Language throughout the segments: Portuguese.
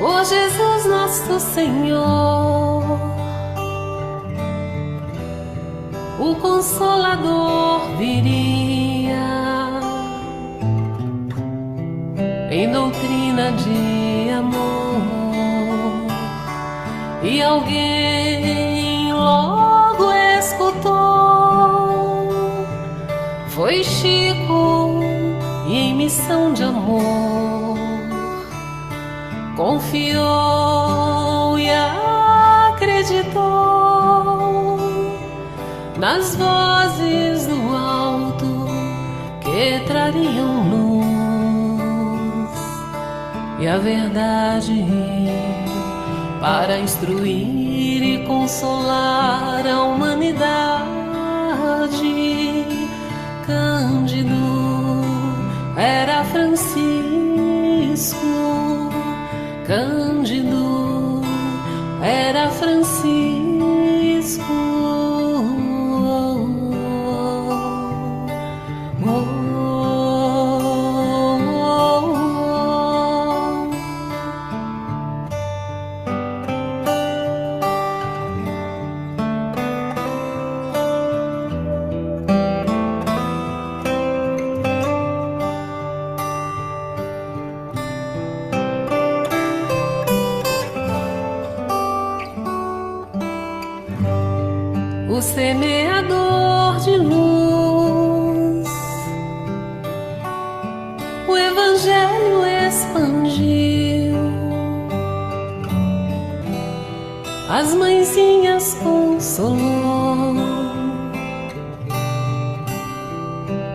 Ó Jesus nosso Senhor, o Consolador viria em doutrina de amor, e alguém logo escutou. Foi Chico, e em missão de amor confiou e acreditou nas vozes do alto que trariam luz e a verdade para instruir e consolar a humanidade. Cândido era Francisco, Cândido era Francisco. O semeador de luz, o Evangelho expandiu, as mãezinhas consolou,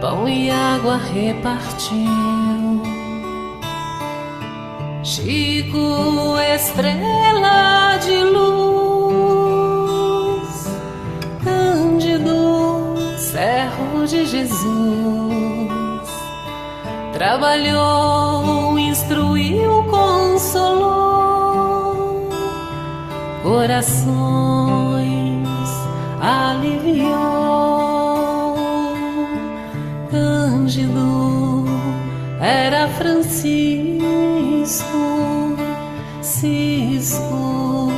pão e água repartiu. Chico, estrela de luz, Cândido, servo de Jesus, trabalhou, instruiu, consolou, corações aliviou. Cândido era Francisco, Cisco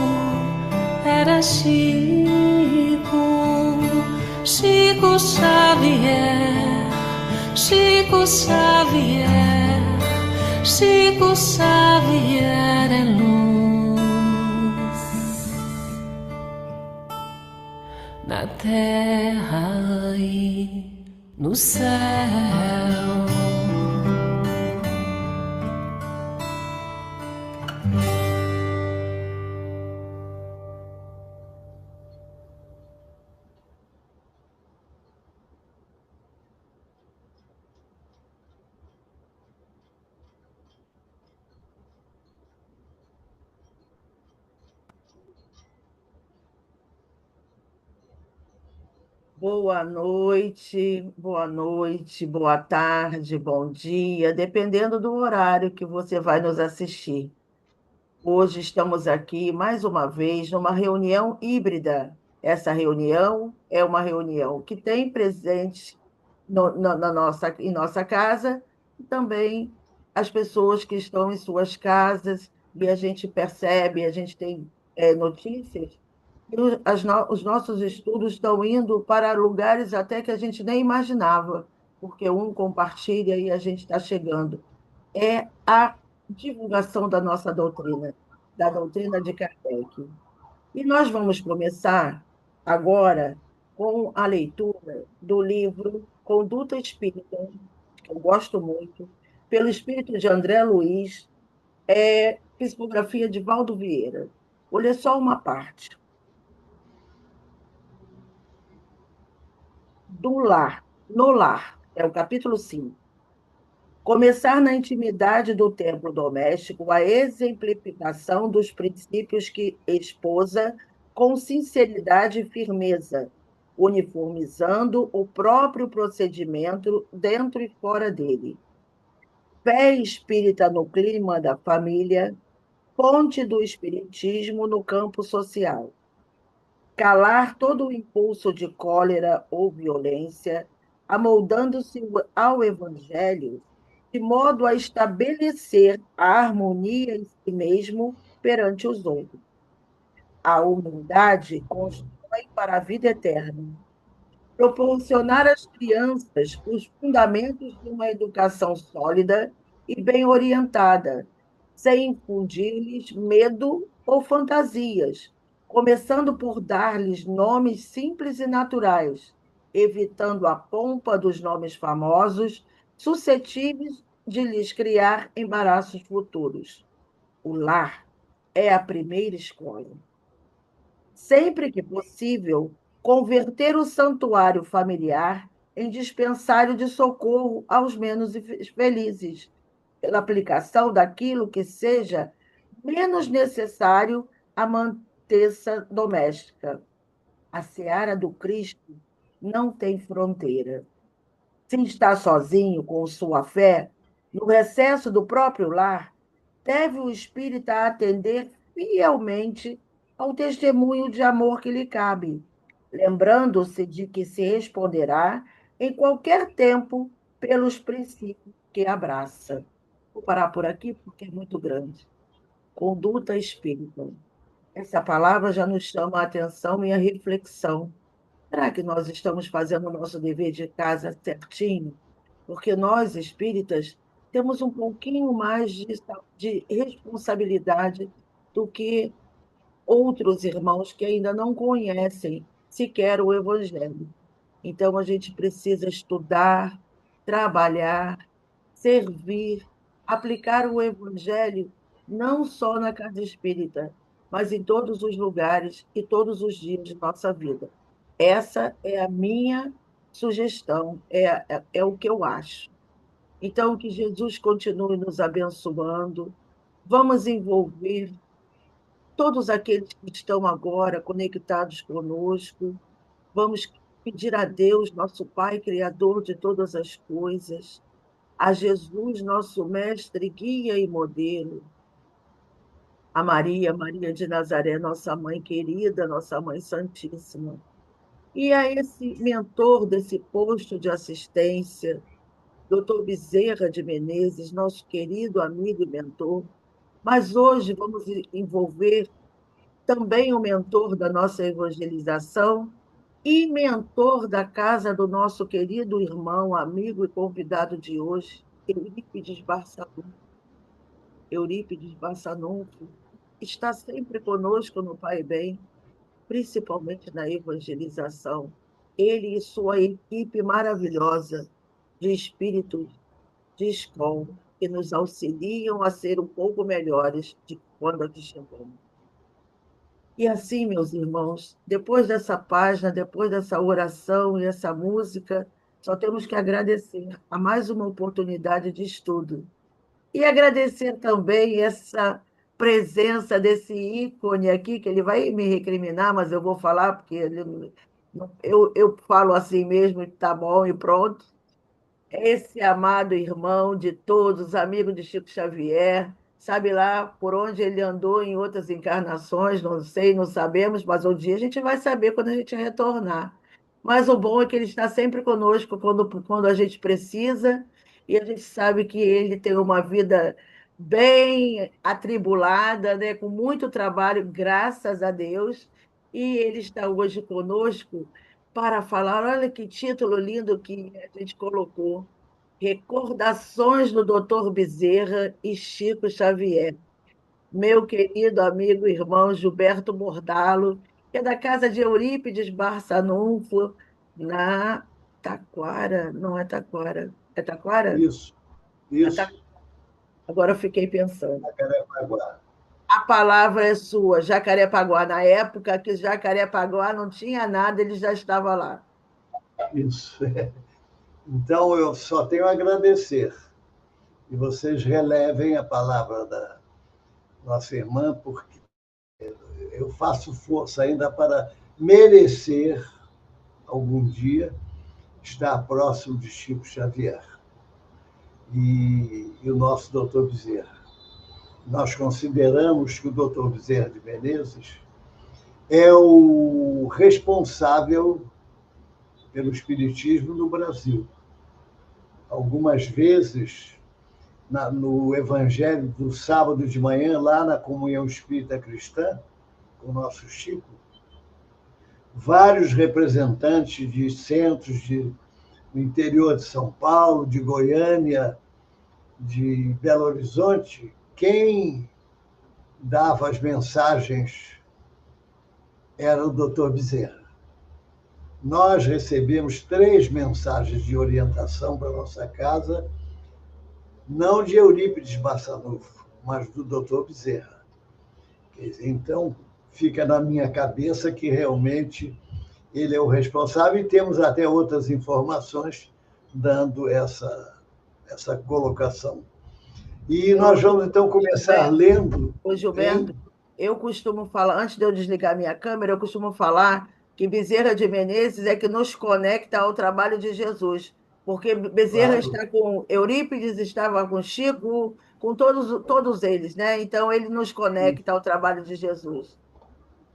era Chico, Chico Xavier, Chico Xavier, Chico Xavier é luz na terra e no céu. Boa noite, boa tarde, bom dia, dependendo do horário que você vai nos assistir. Hoje estamos aqui mais uma vez numa reunião híbrida. Essa reunião é uma reunião que tem presente em nossa casa e também as pessoas que estão em suas casas, e a gente percebe, a gente tem notícias e os nossos estudos estão indo para lugares até que a gente nem imaginava, porque um compartilha e a gente está chegando. É a divulgação da doutrina de Kardec. E nós vamos começar agora com a leitura do livro Conduta Espírita, que eu gosto muito, pelo espírito de André Luiz, psicografia de Valdo Vieira. Vou ler só uma parte. Do lar, no lar, é o capítulo 5. Começar na intimidade do templo doméstico a exemplificação dos princípios que esposa com sinceridade e firmeza, uniformizando o próprio procedimento dentro e fora dele. Fé espírita no clima da família, ponte do espiritismo no campo social. Calar todo o impulso de cólera ou violência, amoldando-se ao evangelho, de modo a estabelecer a harmonia em si mesmo perante os outros. A humildade constrói para a vida eterna. Proporcionar às crianças os fundamentos de uma educação sólida e bem orientada, sem infundir-lhes medo ou fantasias, começando por dar-lhes nomes simples e naturais, evitando a pompa dos nomes famosos, suscetíveis de lhes criar embaraços futuros. O lar é a primeira escola. Sempre que possível, converter o santuário familiar em dispensário de socorro aos menos felizes, pela aplicação daquilo que seja menos necessário à mantença doméstica. A seara do Cristo não tem fronteira. Se está sozinho com sua fé, no recesso do próprio lar, deve o espírita atender fielmente ao testemunho de amor que lhe cabe, lembrando-se de que se responderá em qualquer tempo pelos princípios que abraça. Vou parar por aqui porque é muito grande. Conduta espírita. Essa palavra já nos chama a atenção e a reflexão. Será que nós estamos fazendo o nosso dever de casa certinho? Porque nós, espíritas, temos um pouquinho mais de responsabilidade do que outros irmãos que ainda não conhecem sequer o Evangelho. Então, a gente precisa estudar, trabalhar, servir, aplicar o Evangelho não só na casa espírita, mas em todos os lugares e todos os dias de nossa vida. Essa é a minha sugestão, é o que eu acho. Então, que Jesus continue nos abençoando. Vamos envolver todos aqueles que estão agora conectados conosco. Vamos pedir a Deus, nosso Pai, Criador de todas as coisas, a Jesus, nosso mestre, guia e modelo, a Maria, Maria de Nazaré, nossa mãe querida, nossa mãe santíssima, e a esse mentor desse posto de assistência, doutor Bezerra de Menezes, nosso querido amigo e mentor. Mas hoje vamos envolver também o mentor da nossa evangelização e mentor da casa do nosso querido irmão, amigo e convidado de hoje, Eurípides Barçanufo. Eurípides Barçanufo está sempre conosco no Pai Bem, principalmente na evangelização. Ele e sua equipe maravilhosa de espíritos de escola que nos auxiliam a ser um pouco melhores de quando aqui chegamos. E assim, meus irmãos, depois dessa página, depois dessa oração e essa música, só temos que agradecer a mais uma oportunidade de estudo. E agradecer também essa presença desse ícone aqui, que ele vai me recriminar, mas eu vou falar, porque eu falo assim mesmo, tá bom e pronto. Esse amado irmão de todos, amigo de Chico Xavier, sabe lá por onde ele andou em outras encarnações, não sei, não sabemos, mas um dia a gente vai saber quando a gente retornar. Mas o bom é que ele está sempre conosco quando a gente precisa, e a gente sabe que ele tem uma vida bem atribulada, né, com muito trabalho, graças a Deus, e ele está hoje conosco para falar, olha que título lindo que a gente colocou, Recordações do Dr. Bezerra e Chico Xavier. Meu querido amigo e irmão Gilberto Bordalo, que é da casa de Eurípides Barçanufo, na Taquara, não é Taquara, é Taquara? Isso, isso. Agora eu fiquei pensando. Jacarepaguá. A palavra é sua, Jacarepaguá. Na época que Jacarepaguá não tinha nada, ele já estava lá. Isso. Então, eu só tenho a agradecer. E vocês relevem a palavra da nossa irmã, porque eu faço força ainda para merecer, algum dia, estar próximo de Chico Xavier e o nosso doutor Bezerra. Nós consideramos que o doutor Bezerra de Menezes é o responsável pelo espiritismo no Brasil. Algumas vezes no Evangelho do sábado de manhã, lá na Comunhão Espírita Cristã, com o nosso Chico, vários representantes de centros do interior de São Paulo, de Goiânia, de Belo Horizonte, quem dava as mensagens era o Dr. Bezerra. Nós recebemos 3 mensagens de orientação para a nossa casa, não de Eurípides Barçanufo, mas do Dr. Bezerra. Então, fica na minha cabeça que realmente ele é o responsável, e temos até outras informações dando essa colocação. E nós vamos, então, começar lendo... Ô, Gilberto, eu costumo falar, antes de eu desligar minha câmera, eu costumo falar que Bezerra de Menezes é que nos conecta ao trabalho de Jesus, porque Bezerra está com Eurípides, estava com Chico, com todos eles, né? Então, ele nos conecta ao trabalho de Jesus.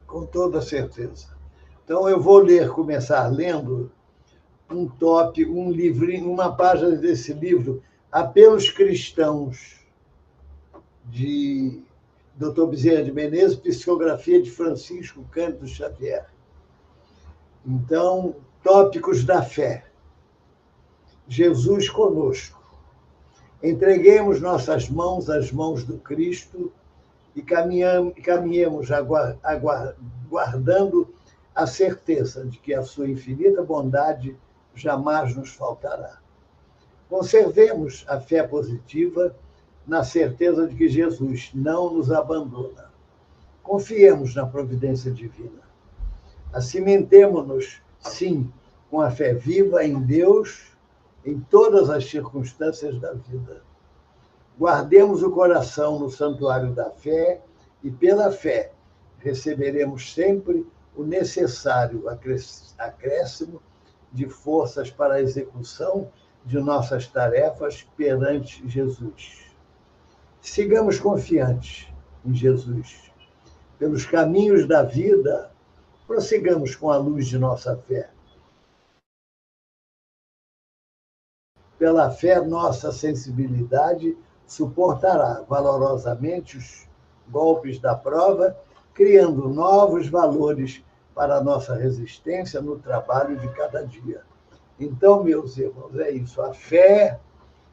Com toda certeza. Então, eu vou começar lendo um livrinho, uma página desse livro, Apelos Cristãos, de Dr. Bezerra de Menezes, psicografia de Francisco Cândido Xavier. Então, tópicos da fé. Jesus conosco. Entreguemos nossas mãos às mãos do Cristo e caminhemos guardando a certeza de que a sua infinita bondade jamais nos faltará. Conservemos a fé positiva na certeza de que Jesus não nos abandona. Confiemos na providência divina. Acimentemo-nos, sim, com a fé viva em Deus em todas as circunstâncias da vida. Guardemos o coração no santuário da fé e, pela fé, receberemos sempre o necessário acréscimo de forças para a execução de nossas tarefas perante Jesus. Sigamos confiantes em Jesus. Pelos caminhos da vida, prossigamos com a luz de nossa fé. Pela fé, nossa sensibilidade suportará valorosamente os golpes da prova, criando novos valores para a nossa resistência no trabalho de cada dia. Então, meus irmãos, é isso. A fé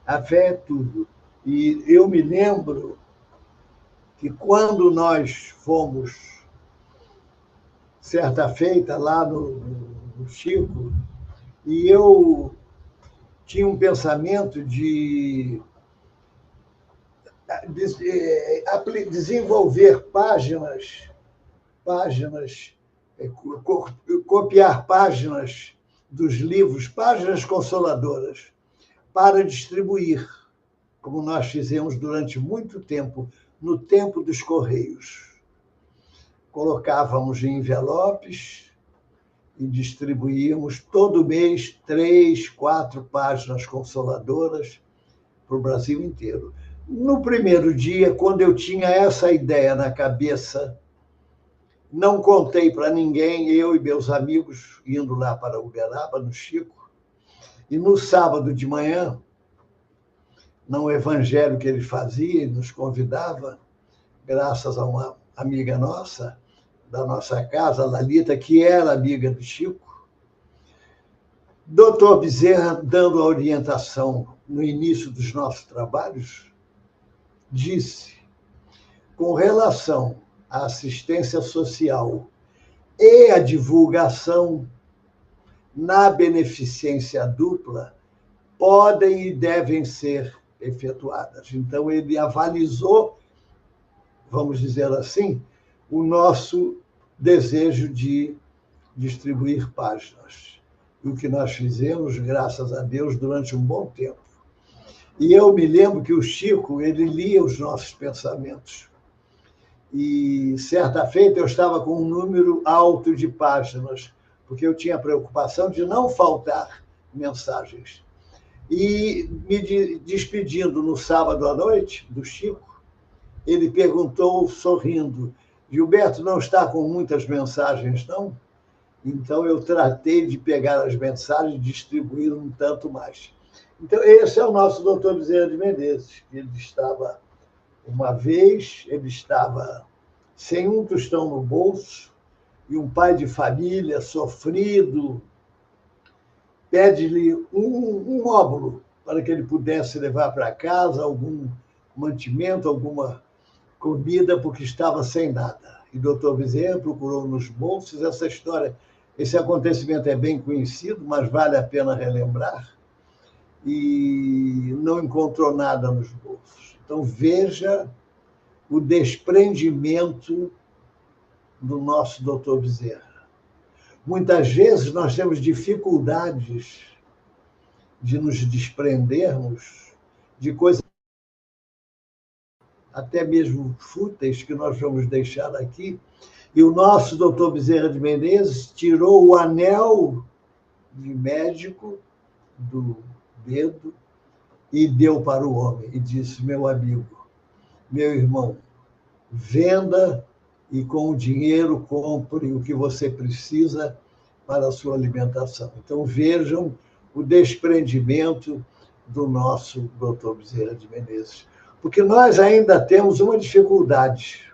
é tudo. E eu me lembro que quando nós fomos, certa feita, lá no Chico, e eu tinha um pensamento de desenvolver copiar páginas dos livros, páginas consoladoras, para distribuir, como nós fizemos durante muito tempo, no tempo dos Correios. Colocávamos em envelopes e distribuíamos todo mês 3, 4 páginas consoladoras para o Brasil inteiro. No primeiro dia, quando eu tinha essa ideia na cabeça, não contei para ninguém, eu e meus amigos, indo lá para Uberaba, no Chico, e no sábado de manhã, no evangelho que ele fazia, nos convidava, graças a uma amiga nossa, da nossa casa, Lalita, que era amiga do Chico, Dr. Bezerra, dando a orientação no início dos nossos trabalhos, disse, com relação à assistência social e à divulgação na beneficência dupla, podem e devem ser efetuadas. Então, ele avalizou, vamos dizer assim, o nosso desejo de distribuir páginas. E o que nós fizemos, graças a Deus, durante um bom tempo. E eu me lembro que o Chico, ele lia os nossos pensamentos. E, certa feita, eu estava com um número alto de páginas, porque eu tinha a preocupação de não faltar mensagens. E, me despedindo no sábado à noite do Chico, ele perguntou, sorrindo, Gilberto, não está com muitas mensagens, não? Então, eu tratei de pegar as mensagens e distribuir um tanto mais. Então, esse é o nosso doutor Bezerra de Menezes. Uma vez, ele estava sem um tostão no bolso, e um pai de família, sofrido, pede-lhe um óbolo para que ele pudesse levar para casa algum mantimento, alguma comida, porque estava sem nada. E o doutor Bezerra procurou nos bolsos essa história. Esse acontecimento é bem conhecido, mas vale a pena relembrar. E não encontrou nada nos bolsos. Então, veja o desprendimento do nosso doutor Bezerra. Muitas vezes nós temos dificuldades de nos desprendermos de coisas até mesmo fúteis que nós vamos deixar aqui. E o nosso doutor Bezerra de Menezes tirou o anel de médico do dedo e deu para o homem e disse: meu amigo, meu irmão, venda e com o dinheiro compre o que você precisa para a sua alimentação. Então vejam o desprendimento do nosso doutor Bezerra de Menezes. Porque nós ainda temos uma dificuldade.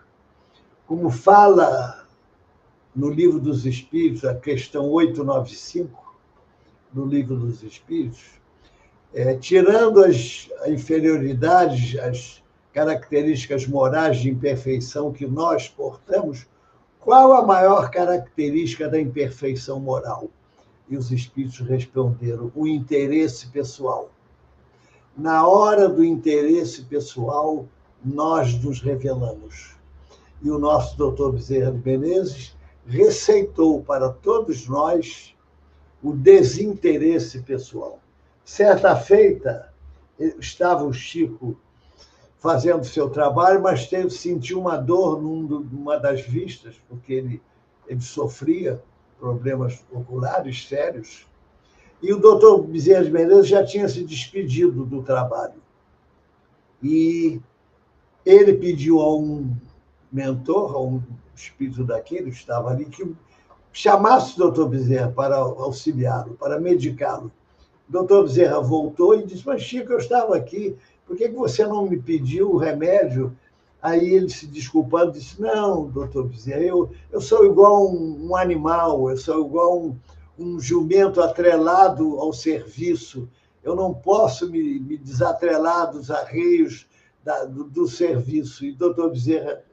Como fala no Livro dos Espíritos, a questão 895 do Livro dos Espíritos, tirando a inferioridade, as características morais de imperfeição que nós portamos, qual a maior característica da imperfeição moral? E os Espíritos responderam: o interesse pessoal. Na hora do interesse pessoal, nós nos revelamos. E o nosso doutor Bezerra de Menezes receitou para todos nós o desinteresse pessoal. Certa feita, estava o Chico fazendo seu trabalho, mas sentiu uma dor numa das vistas, porque ele sofria problemas oculares sérios. E o doutor Bezerra de Menezes já tinha se despedido do trabalho. E ele pediu a um mentor, a um espírito daquele que estava ali, que chamasse o doutor Bezerra para auxiliá-lo, para medicá-lo. O doutor Bezerra voltou e disse: mas, Chico, eu estava aqui, por que você não me pediu o remédio? Aí ele, se desculpando, disse: não, doutor Bezerra, eu sou igual um animal, eu sou igual um jumento atrelado ao serviço. Eu não posso me desatrelar dos arreios do serviço. E o doutor Bezerra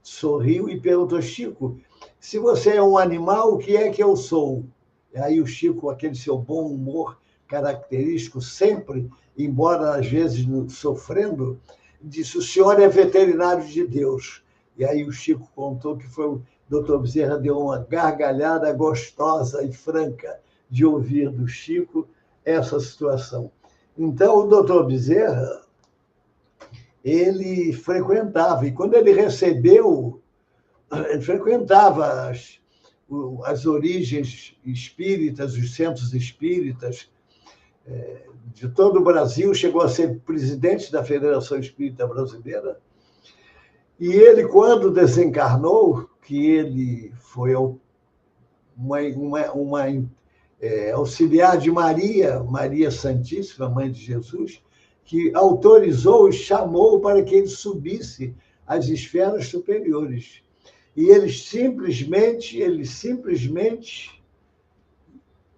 sorriu e perguntou: Chico, se você é um animal, o que é que eu sou? E aí o Chico, com aquele seu bom humor característico, sempre, embora às vezes sofrendo, disse: o senhor é veterinário de Deus. E aí o Chico contou que foi o doutor Bezerra deu uma gargalhada gostosa e franca de ouvir do Chico essa situação. Então, o doutor Bezerra, ele frequentava, e quando ele recebeu, ele frequentava as origens espíritas, os centros espíritas de todo o Brasil, chegou a ser presidente da Federação Espírita Brasileira. E ele, quando desencarnou, que ele foi auxiliar de Maria Santíssima, Mãe de Jesus, que autorizou e chamou para que ele subisse às esferas superiores. E ele simplesmente,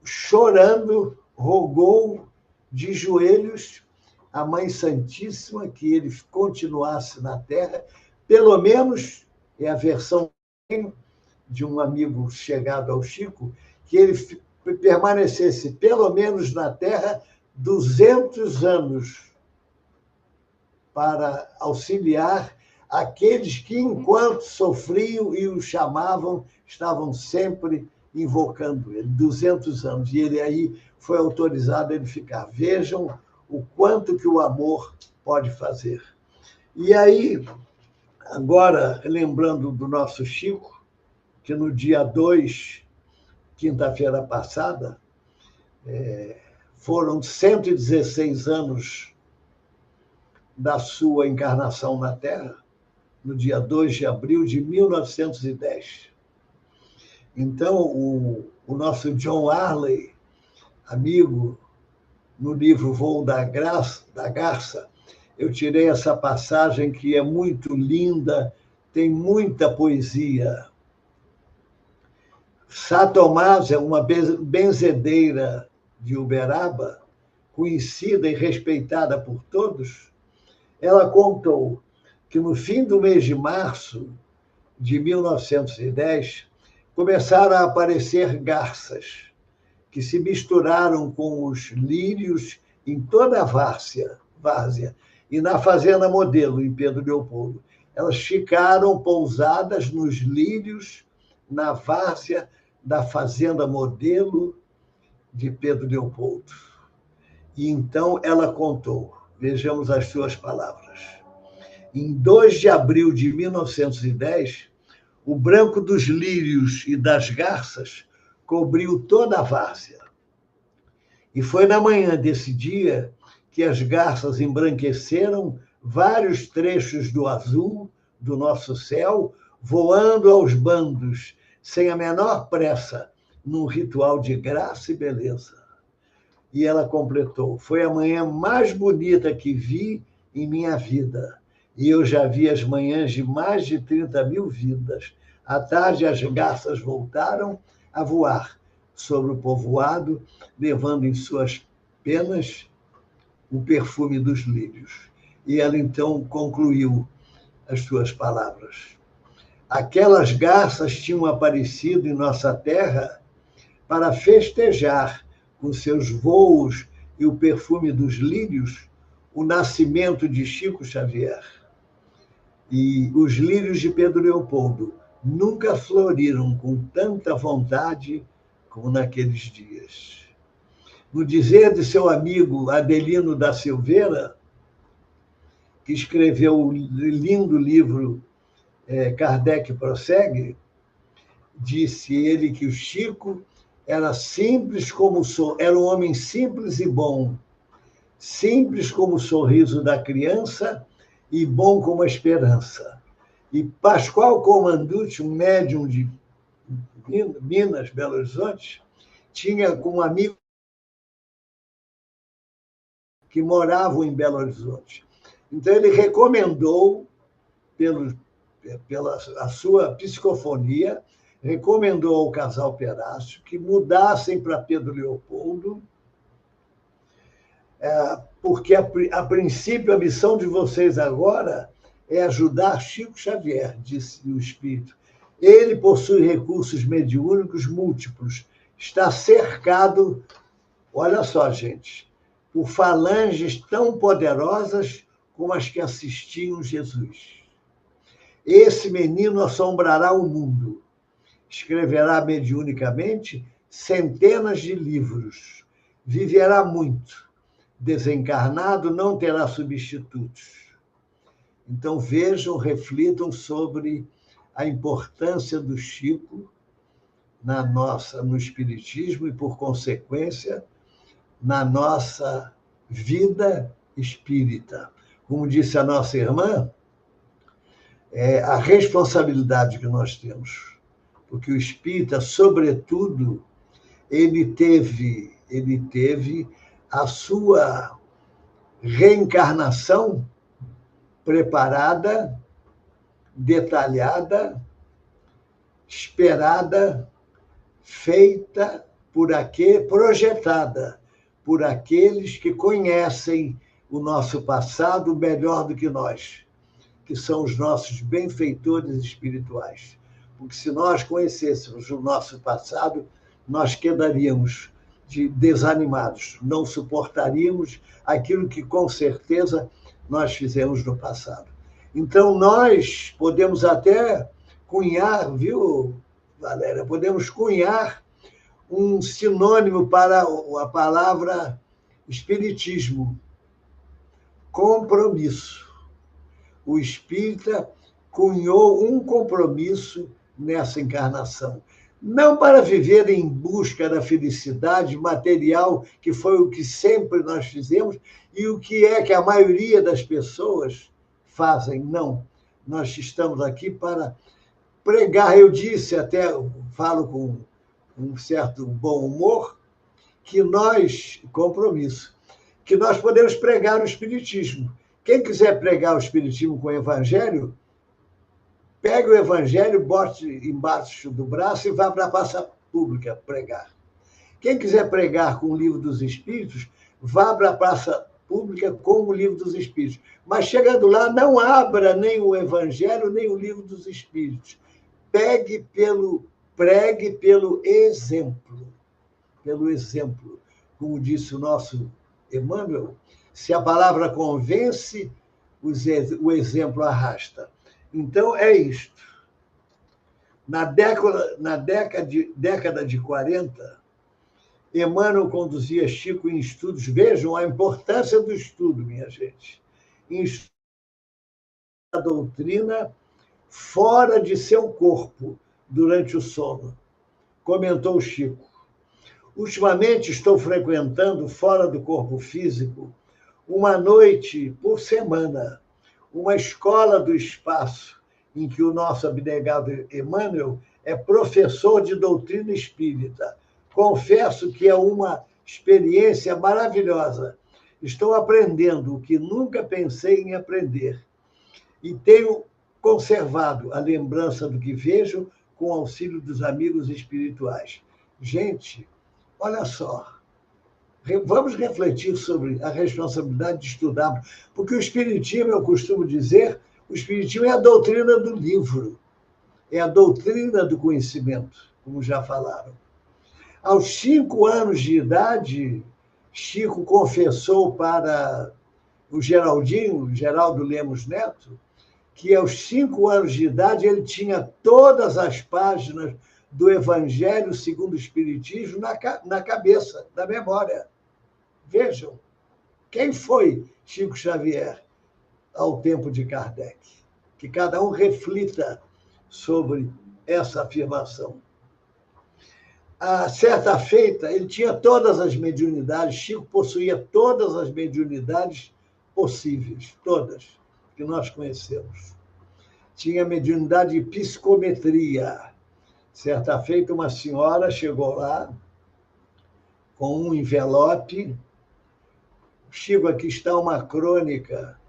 chorando, rogou de joelhos à Mãe Santíssima que ele continuasse na Terra, pelo menos, é a versão de um amigo chegado ao Chico, que ele permanecesse pelo menos na Terra 200 anos para auxiliar aqueles que, enquanto sofriam e o chamavam, estavam sempre invocando ele, 200 anos. E ele aí foi autorizado a ele ficar. Vejam o quanto que o amor pode fazer. E aí, agora, lembrando do nosso Chico, que no dia 2, quinta-feira passada, foram 116 anos da sua encarnação na Terra, no dia 2 de abril de 1910. Então, o nosso John Arley, amigo no livro Voo da Garça, eu tirei essa passagem que é muito linda, tem muita poesia. Sá Tomás é uma benzedeira de Uberaba, conhecida e respeitada por todos. Ela contou que no fim do mês de março de 1910 começaram a aparecer garças que se misturaram com os lírios em toda a várzea e na Fazenda Modelo, em Pedro Leopoldo. Elas ficaram pousadas nos lírios na várzea da Fazenda Modelo de Pedro Leopoldo. E então ela contou, vejamos as suas palavras. Em 2 de abril de 1910, o branco dos lírios e das garças cobriu toda a várzea. E foi na manhã desse dia que as garças embranqueceram vários trechos do azul do nosso céu, voando aos bandos, sem a menor pressa, num ritual de graça e beleza. E ela completou: foi a manhã mais bonita que vi em minha vida. E eu já vi as manhãs de mais de 30 mil vidas. À tarde, as garças voltaram a voar sobre o povoado, levando em suas penas o perfume dos lírios. E ela então concluiu as suas palavras. Aquelas garças tinham aparecido em nossa terra para festejar com seus voos e o perfume dos lírios o nascimento de Chico Xavier. E os lírios de Pedro Leopoldo nunca floriram com tanta vontade como naqueles dias. No dizer de seu amigo Adelino da Silveira, que escreveu o lindo livro Kardec Prossegue, disse ele que o Chico era simples como era um homem simples e bom, simples como o sorriso da criança e bom como a esperança. E Pascoal Comandute, um médium de Minas, Belo Horizonte, tinha como amigo que moravam em Belo Horizonte. Então, ele recomendou, pela a sua psicofonia, recomendou ao casal Perácio que mudassem para Pedro Leopoldo, porque, a princípio, a missão de vocês agora é ajudar Chico Xavier, disse o espírito. Ele possui recursos mediúnicos múltiplos, está cercado, olha só, gente, por falanges tão poderosas como as que assistiam Jesus. Esse menino assombrará o mundo, escreverá mediunicamente centenas de livros, viverá muito, desencarnado não terá substitutos. Então vejam, reflitam sobre a importância do Chico no espiritismo e, por consequência, na nossa vida espírita. Como disse a nossa irmã, é a responsabilidade que nós temos, porque o espírita, sobretudo, ele teve a sua reencarnação preparada, detalhada, esperada, feita projetada por aqueles que conhecem o nosso passado melhor do que nós, que são os nossos benfeitores espirituais. Porque se nós conhecêssemos o nosso passado, nós quedaríamos desanimados, não suportaríamos aquilo que, com certeza, nós fizemos no passado. Então, nós podemos até cunhar, viu, Valéria? Podemos cunhar um sinônimo para a palavra espiritismo: compromisso. O espírita cunhou um compromisso nessa encarnação. Não para viver em busca da felicidade material, que foi o que sempre nós fizemos, e o que é que a maioria das pessoas fazem. Não. Nós estamos aqui para pregar. Eu disse, até falo com um certo bom humor, que compromisso, que nós podemos pregar o Espiritismo. Quem quiser pregar o Espiritismo com o Evangelho, pegue o Evangelho, bote embaixo do braço e vá para a praça pública pregar. Quem quiser pregar com o Livro dos Espíritos, vá para a praça pública com o Livro dos Espíritos. Mas, chegando lá, não abra nem o Evangelho, nem o Livro dos Espíritos. Pregue pelo exemplo. Pelo exemplo. Como disse o nosso Emmanuel, se a palavra convence, o exemplo arrasta. Então, é isto. Na década de 40, Emmanuel conduzia Chico em estudos. Vejam a importância do estudo, minha gente. Em estudo da doutrina fora de seu corpo, durante o sono. Comentou Chico. Ultimamente estou frequentando, fora do corpo físico, uma noite por semana, uma escola do espaço, em que o nosso abnegado Emmanuel é professor de doutrina espírita. Confesso que é uma experiência maravilhosa. Estou aprendendo o que nunca pensei em aprender. E tenho conservado a lembrança do que vejo com o auxílio dos amigos espirituais. Gente, olha só, vamos refletir sobre a responsabilidade de estudarmos, porque o Espiritismo, eu costumo dizer, o Espiritismo é a doutrina do livro, é a doutrina do conhecimento, como já falaram. Aos 5 anos de idade, Chico confessou para o Geraldo Lemos Neto, que aos 5 anos de idade ele tinha todas as páginas do Evangelho segundo o Espiritismo na cabeça, na memória. Vejam, quem foi Chico Xavier ao tempo de Kardec? Que cada um reflita sobre essa afirmação. A certa feita, ele tinha todas as mediunidades, Chico possuía todas as mediunidades possíveis, todas, que nós conhecemos. Tinha mediunidade de psicometria. Certa feita, uma senhora chegou lá com um envelope. Chico, aqui está uma crônica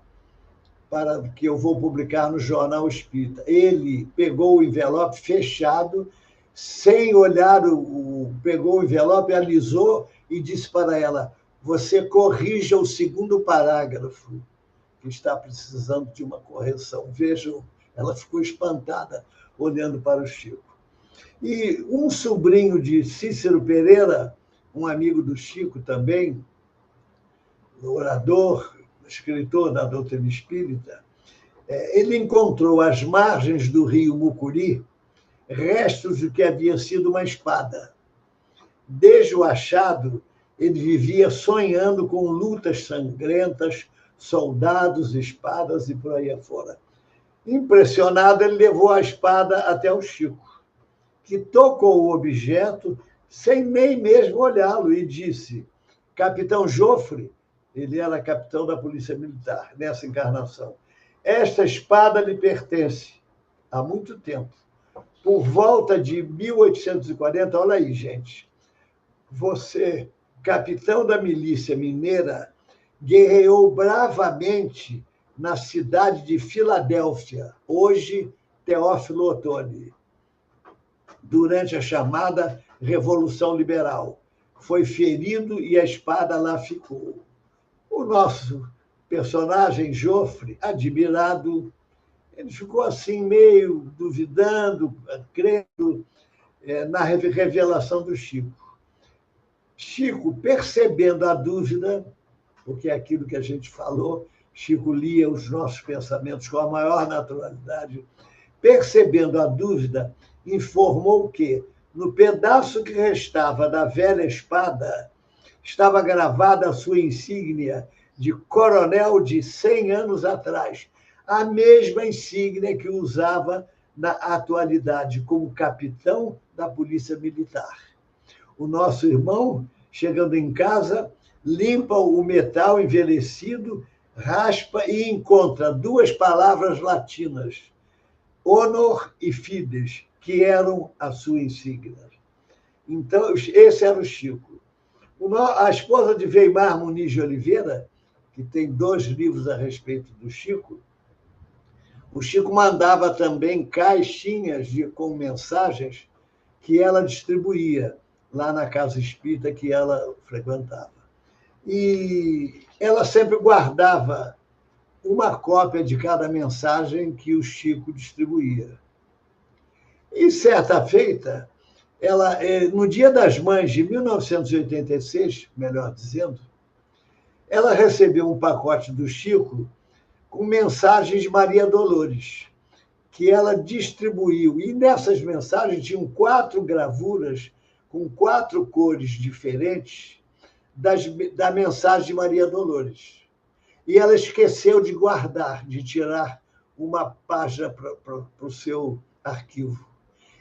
para que eu vou publicar no Jornal Espírita. Ele pegou o envelope fechado, sem olhar, pegou o envelope, alisou e disse para ela: você corrija o 2º parágrafo, que está precisando de uma correção. Vejam, ela ficou espantada olhando para o Chico. E um sobrinho de Cícero Pereira, um amigo do Chico também, orador, escritor da doutrina espírita, ele encontrou às margens do rio Mucuri restos do que havia sido uma espada. Desde o achado, ele vivia sonhando com lutas sangrentas, soldados, espadas e por aí afora. Impressionado, ele levou a espada até o Chico, que tocou o objeto sem nem mesmo olhá-lo e disse: Capitão Joffre, ele era capitão da Polícia Militar nessa encarnação, esta espada lhe pertence há muito tempo. Por volta de 1840, olha aí, gente, você, capitão da milícia mineira, guerreou bravamente na cidade de Filadélfia, hoje Teófilo Otoni, durante a chamada Revolução Liberal. Foi ferido e a espada lá ficou. O nosso personagem, Joffre, admirado, ele ficou assim meio duvidando, crendo na revelação do Chico. Chico, percebendo a dúvida, porque é aquilo que a gente falou, Chico lia os nossos pensamentos com a maior naturalidade, percebendo a dúvida, informou que, no pedaço que restava da velha espada, estava gravada a sua insígnia de coronel de 100 anos atrás, a mesma insígnia que usava na atualidade como capitão da Polícia Militar. O nosso irmão, chegando em casa, limpa o metal envelhecido, raspa e encontra 2 palavras latinas, honor e fides, que eram a sua insígnia. Então, esse era o Chico. A esposa de Weimar Muniz de Oliveira, que tem 2 livros a respeito do Chico, o Chico mandava também caixinhas com mensagens que ela distribuía lá na casa espírita que ela frequentava. E ela sempre guardava uma cópia de cada mensagem que o Chico distribuía. E, certa feita, ela, no Dia das Mães de 1986, melhor dizendo, ela recebeu um pacote do Chico com mensagens de Maria Dolores, que ela distribuiu. E nessas mensagens tinham 4 gravuras com 4 cores diferentes da mensagem de Maria Dolores. E ela esqueceu de guardar, de tirar uma página para o seu arquivo.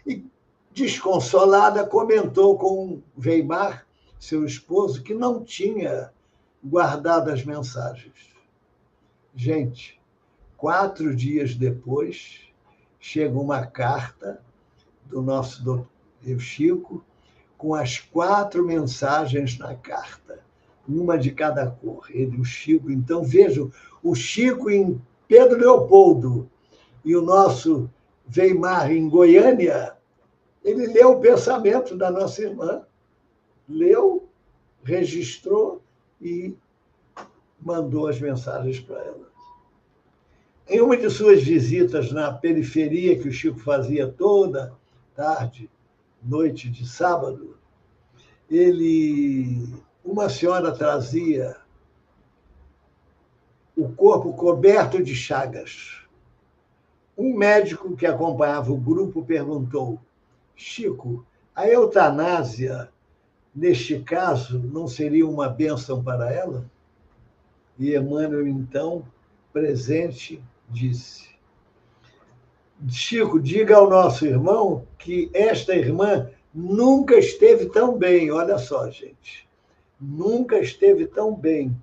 E, desconsolada, comentou com Weimar, seu esposo, que não tinha guardado as mensagens. Gente, 4 dias depois, chega uma carta do nosso doutor Chico, com as 4 mensagens na carta, uma de cada cor. Ele, o Chico, então, vejam, o Chico em Pedro Leopoldo e o nosso Weimar em Goiânia, ele leu o pensamento da nossa irmã, leu, registrou e mandou as mensagens para ela. Em uma de suas visitas na periferia, que o Chico fazia toda tarde, noite de sábado, uma senhora trazia o corpo coberto de chagas. Um médico que acompanhava o grupo perguntou: Chico, a eutanásia, neste caso, não seria uma bênção para ela? E Emmanuel, então, presente, disse: Chico, diga ao nosso irmão que esta irmã nunca esteve tão bem. Olha só, gente, nunca esteve tão bem.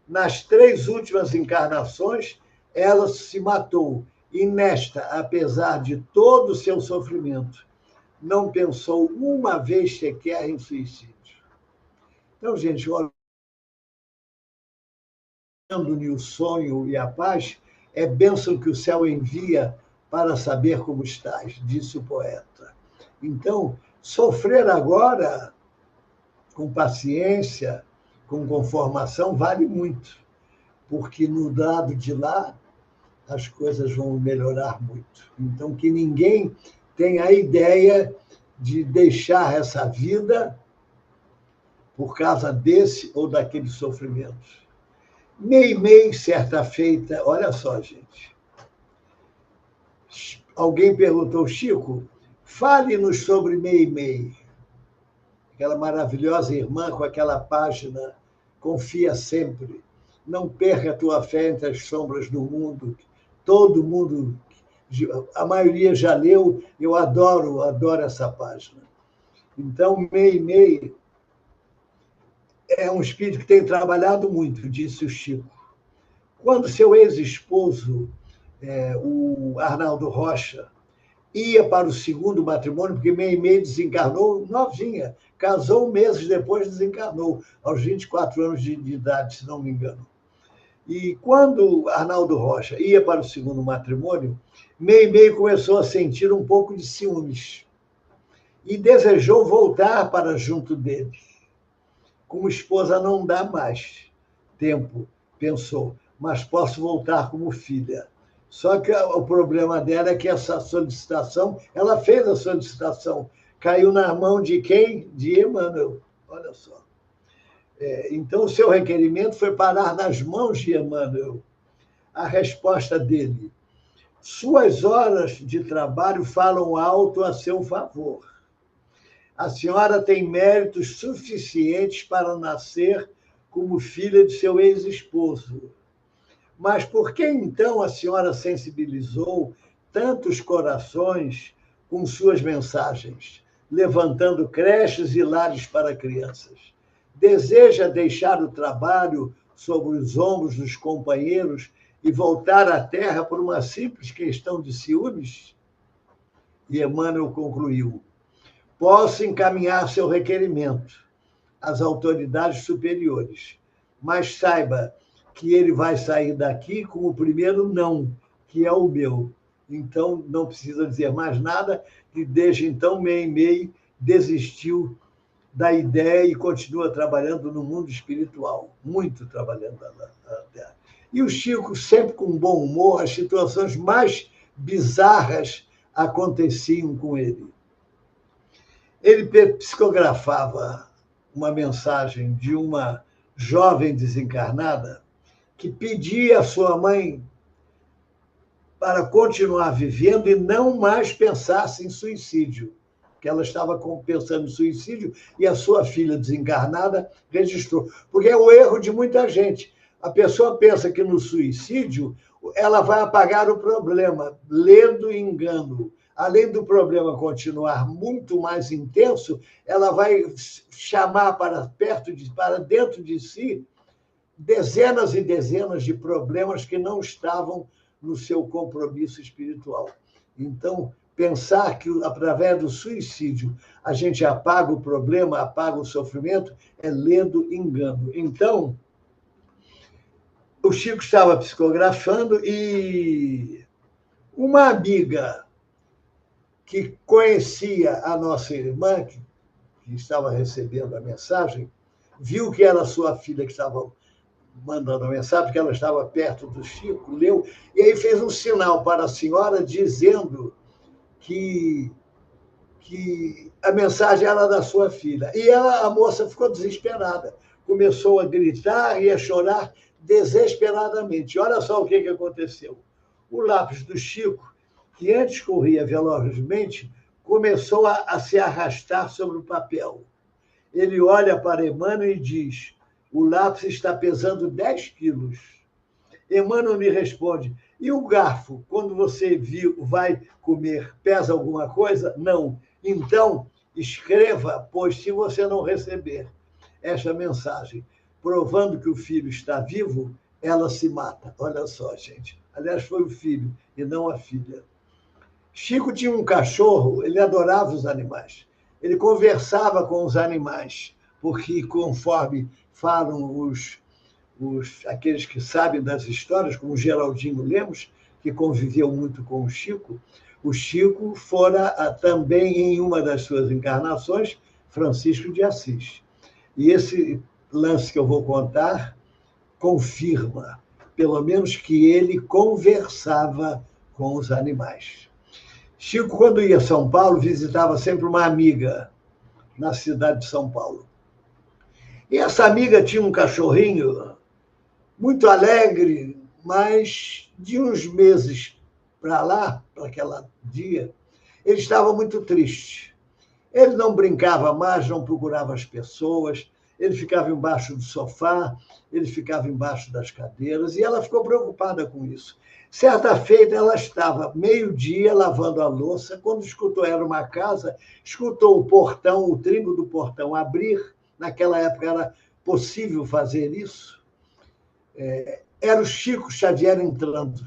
Nas 3 últimas encarnações, ela se matou. E nesta, apesar de todo o seu sofrimento, não pensou uma vez sequer em suicídio. Então, gente, olhando o sonho e a paz, é bênção que o céu envia para saber como estás, disse o poeta. Então, sofrer agora, com paciência, com conformação, vale muito, porque no lado de lá as coisas vão melhorar muito. Então, que ninguém tenha a ideia de deixar essa vida por causa desse ou daquele sofrimento. Meimei, certa feita, olha só, gente. Alguém perguntou: Chico, fale-nos sobre Meimei, aquela maravilhosa irmã com aquela página Confia Sempre, não perca a tua fé entre as sombras do mundo. Todo mundo, a maioria já leu, eu adoro essa página. Então, Meimei é um espírito que tem trabalhado muito, disse o Chico. Quando seu ex-esposo, o Arnaldo Rocha, ia para o 2º matrimônio, porque Meimei desencarnou novinha, casou meses depois, desencarnou, aos 24 anos de idade, se não me engano. E quando Arnaldo Rocha ia para o 2º matrimônio, Meimei começou a sentir um pouco de ciúmes e desejou voltar para junto dele. Como esposa não dá mais tempo, pensou, mas posso voltar como filha. Só que o problema dela é que essa solicitação, ela fez a solicitação, caiu na mão de quem? De Emmanuel. Olha só. Então, o seu requerimento foi parar nas mãos de Emmanuel. A resposta dele: suas horas de trabalho falam alto a seu favor. A senhora tem méritos suficientes para nascer como filha de seu ex-esposo. Mas por que, então, a senhora sensibilizou tantos corações com suas mensagens, levantando creches e lares para crianças? Deseja deixar o trabalho sobre os ombros dos companheiros e voltar à Terra por uma simples questão de ciúmes? E Emmanuel concluiu: posso encaminhar seu requerimento. às autoridades superiores. Mas saiba que ele vai sair daqui com o primeiro não, que é o meu. Então, não precisa dizer mais nada, e desde então, Meimei desistiu da ideia e continua trabalhando no mundo espiritual, muito trabalhando na Terra. E o Chico, sempre com bom humor, as situações mais bizarras aconteciam com ele. Ele psicografava uma mensagem de uma jovem desencarnada que pedia à sua mãe para continuar vivendo e não mais pensasse em suicídio, que ela estava pensando em suicídio e a sua filha desencarnada registrou. Porque é o erro de muita gente. A pessoa pensa que no suicídio ela vai apagar o problema, lendo engano. Além do problema continuar muito mais intenso, ela vai chamar para dentro de si dezenas e dezenas de problemas que não estavam no seu compromisso espiritual. Então, pensar que, através do suicídio, a gente apaga o problema, apaga o sofrimento, é lendo engano. Então, o Chico estava psicografando e uma amiga que conhecia a nossa irmã, que estava recebendo a mensagem, viu que era sua filha que estava mandando a mensagem, que ela estava perto do Chico, leu, e aí fez um sinal para a senhora dizendo que a mensagem era da sua filha. E a moça ficou desesperada, começou a gritar e a chorar desesperadamente. Olha só o que aconteceu. O lápis do Chico, que antes corria velozmente, começou a se arrastar sobre o papel. Ele olha para Emmanuel e diz: o lápis está pesando 10 quilos. Emmanuel me responde: e o garfo, quando você vai comer, pesa alguma coisa? Não. Então, escreva, pois se você não receber esta mensagem, provando que o filho está vivo, ela se mata. Olha só, gente. Aliás, foi o filho e não a filha. Chico tinha um cachorro, ele adorava os animais. Ele conversava com os animais, porque, conforme falam aqueles que sabem das histórias, como Geraldinho Lemos, que conviveu muito com o Chico fora também, em uma das suas encarnações, Francisco de Assis. E esse lance que eu vou contar confirma, pelo menos, que ele conversava com os animais. Chico, quando ia a São Paulo, visitava sempre uma amiga na cidade de São Paulo. E essa amiga tinha um cachorrinho muito alegre, mas de uns meses para lá, para aquele dia, ele estava muito triste. Ele não brincava mais, não procurava as pessoas, ele ficava embaixo do sofá, ele ficava embaixo das cadeiras, e ela ficou preocupada com isso. Certa feita, ela estava meio-dia lavando a louça, quando escutou, era uma casa, escutou o portão, o trinco do portão abrir. Naquela época era possível fazer isso. Era o Chico Xavier entrando.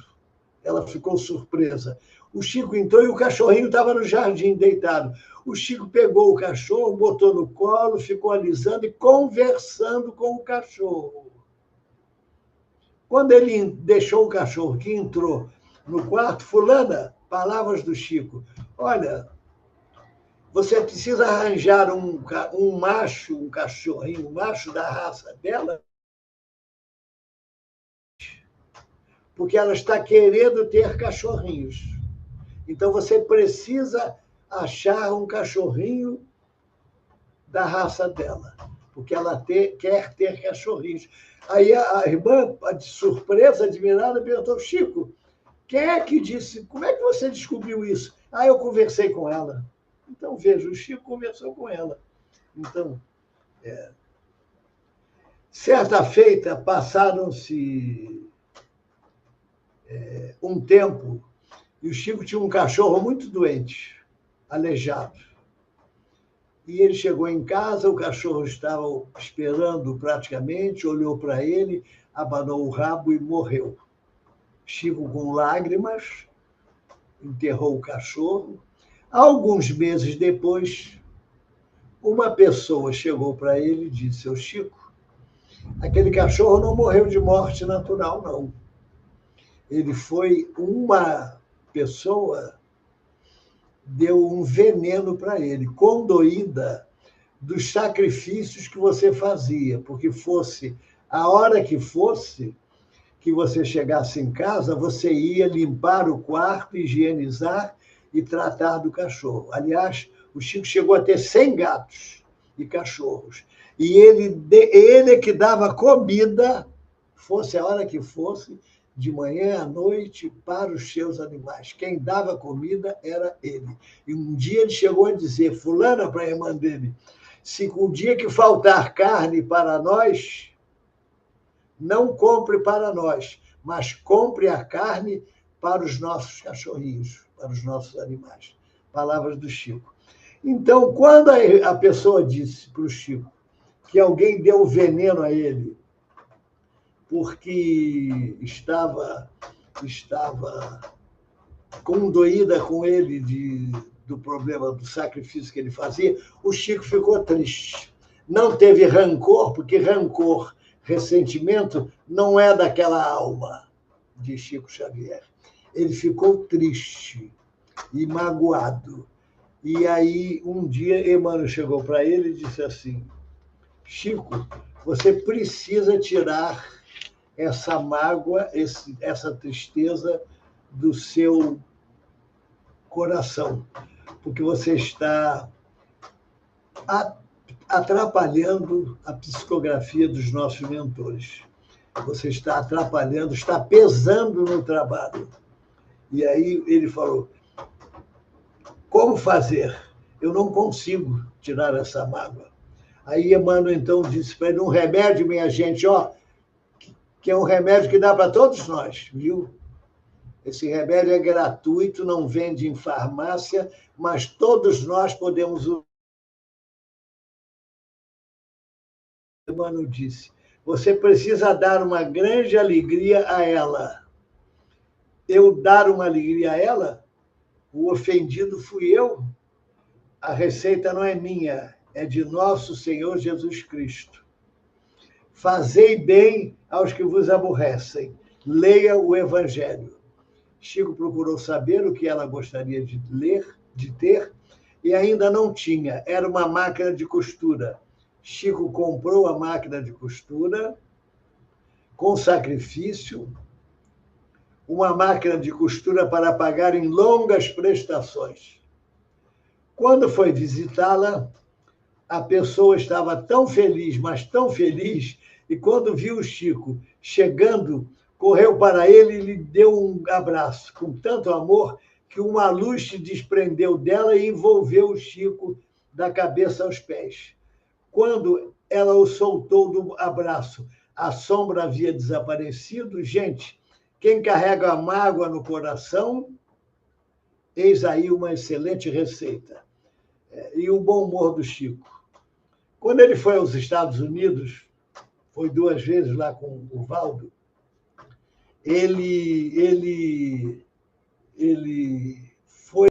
Ela ficou surpresa. O Chico entrou e o cachorrinho estava no jardim, deitado. O Chico pegou o cachorro, botou no colo, ficou alisando e conversando com o cachorro. Quando ele deixou o cachorro, que entrou no quarto, fulana, palavras do Chico, olha, você precisa arranjar um macho, um cachorrinho, um macho da raça dela, porque ela está querendo ter cachorrinhos. Então, você precisa achar um cachorrinho da raça dela, porque ela quer ter cachorrinhos. Aí a irmã, de surpresa, admirada, perguntou: Chico, quem é que disse? Como é que você descobriu isso? Eu conversei com ela. Então, veja, o Chico conversou com ela. Então, certa feita, passaram-se um tempo, e o Chico tinha um cachorro muito doente, aleijado. E ele chegou em casa, o cachorro estava esperando praticamente, olhou para ele, abanou o rabo e morreu. Chico, com lágrimas, enterrou o cachorro. Alguns meses depois, Uma pessoa chegou para ele e disse: seu Chico, aquele cachorro não morreu de morte natural, não. Ele foi uma pessoa deu um veneno para ele, condoída dos sacrifícios que você fazia, porque fosse a hora que fosse que você chegasse em casa, você ia limpar o quarto, higienizar e tratar do cachorro. Aliás, o Chico chegou a ter 100 gatos e cachorros. E ele que dava comida, fosse a hora que fosse, de manhã à noite, para os seus animais. Quem dava comida era ele. E um dia ele chegou a dizer, fulana para a irmã dele, se o dia que faltar carne para nós, não compre para nós, mas compre a carne para os nossos cachorrinhos, para os nossos animais. Palavras do Chico. Então, quando a pessoa disse para o Chico que alguém deu veneno a ele porque estava condoída com ele do problema do sacrifício que ele fazia, o Chico ficou triste. Não teve rancor, porque rancor, ressentimento, não é daquela alma de Chico Xavier. Ele ficou triste e magoado. E aí, um dia, Emmanuel chegou para ele e disse assim, Chico, você precisa tirar essa mágoa, essa tristeza do seu coração, porque você está atrapalhando a psicografia dos nossos mentores. Você está atrapalhando, está pesando no trabalho. E aí ele falou, como fazer? Eu não consigo tirar essa mágoa. Aí Emmanuel, então, disse para ele, um remédio, minha gente, que é um remédio que dá para todos nós, viu? Esse remédio é gratuito, não vende em farmácia, mas todos nós podemos usar. Emmanuel disse, você precisa dar uma grande alegria a ela. Eu dar uma alegria a ela? O ofendido fui eu. A receita não é minha, é de nosso Senhor Jesus Cristo. Fazei bem aos que vos aborrecem. Leia o Evangelho. Chico procurou saber o que ela gostaria de ler, de ter, e ainda não tinha. Era uma máquina de costura. Chico comprou a máquina de costura com sacrifício, uma máquina de costura para pagar em longas prestações. Quando foi visitá-la, a pessoa estava tão feliz, mas tão feliz, e quando viu o Chico chegando, correu para ele e lhe deu um abraço, com tanto amor que uma luz se desprendeu dela e envolveu o Chico da cabeça aos pés. Quando ela o soltou do abraço, a sombra havia desaparecido. Gente, quem carrega a mágoa no coração, eis aí uma excelente receita. E o bom humor do Chico. Quando ele foi aos Estados Unidos, foi 2 vezes lá com o Valdo, ele foi...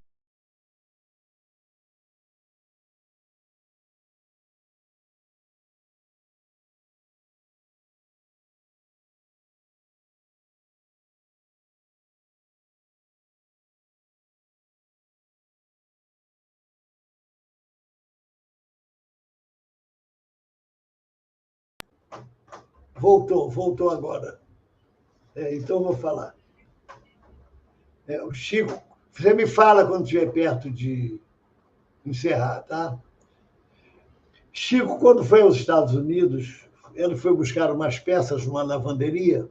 Voltou agora. Então, vou falar. O Chico, você me fala quando estiver perto de encerrar, tá? Chico, quando foi aos Estados Unidos, ele foi buscar umas peças numa lavanderia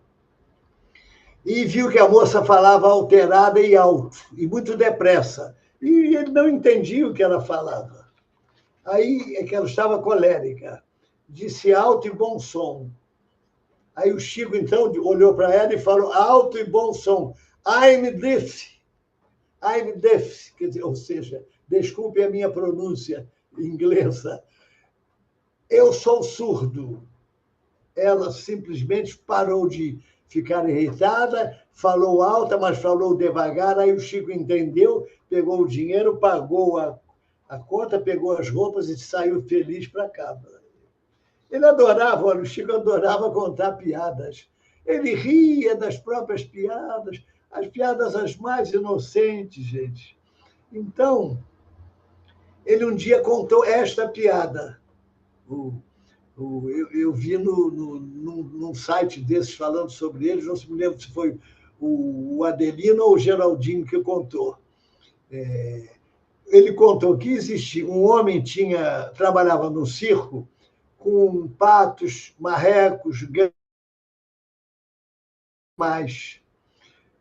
e viu que a moça falava alterada e alto, e muito depressa. E ele não entendia o que ela falava. Aí é que ela estava colérica. Disse alto e bom som. Aí o Chico, então, olhou para ela e falou alto e bom som. I'm deaf. Quer dizer, ou seja, desculpe a minha pronúncia inglesa. Eu sou surdo. Ela simplesmente parou de ficar irritada, falou alta, mas falou devagar. Aí o Chico entendeu, pegou o dinheiro, pagou a conta, pegou as roupas e saiu feliz para casa. Ele adorava, olha, o Chico adorava contar piadas. Ele ria das próprias piadas, as piadas as mais inocentes, gente. Então, ele um dia contou esta piada. Eu vi num site desses falando sobre eles, não se me lembro se foi o Adelino ou o Geraldinho que contou. Ele contou que existia um homem trabalhava no circo com patos, marrecos, mais.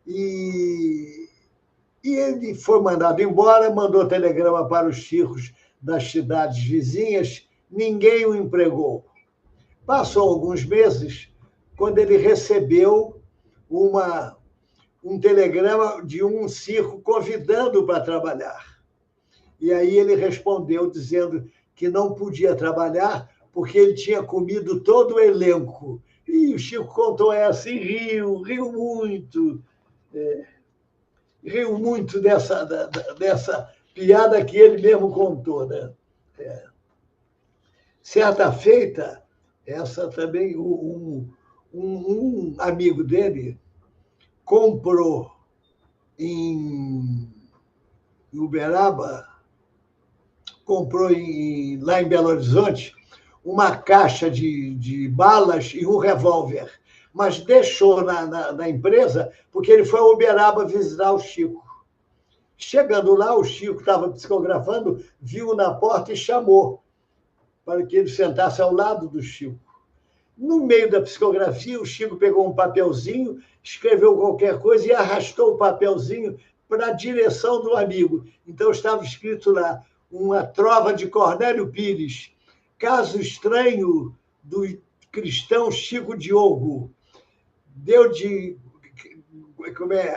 E ele foi mandado embora, mandou telegrama para os circos das cidades vizinhas, ninguém o empregou. Passou alguns meses, quando ele recebeu um telegrama de um circo convidando-o para trabalhar. E aí ele respondeu dizendo que não podia trabalhar porque ele tinha comido todo o elenco. E o Chico contou essa e riu muito. Riu muito dessa piada que ele mesmo contou, né? Certa feita, essa também, um amigo dele comprou em Uberaba, comprou lá em Belo Horizonte uma caixa de balas e um revólver, mas deixou na empresa porque ele foi a Uberaba visitar o Chico. Chegando lá, o Chico estava psicografando, viu na porta e chamou para que ele sentasse ao lado do Chico. No meio da psicografia, o Chico pegou um papelzinho, escreveu qualquer coisa e arrastou o papelzinho para a direção do amigo. Então, estava escrito lá, uma trova de Cornélio Pires, caso estranho do cristão Chico Diogo, deu de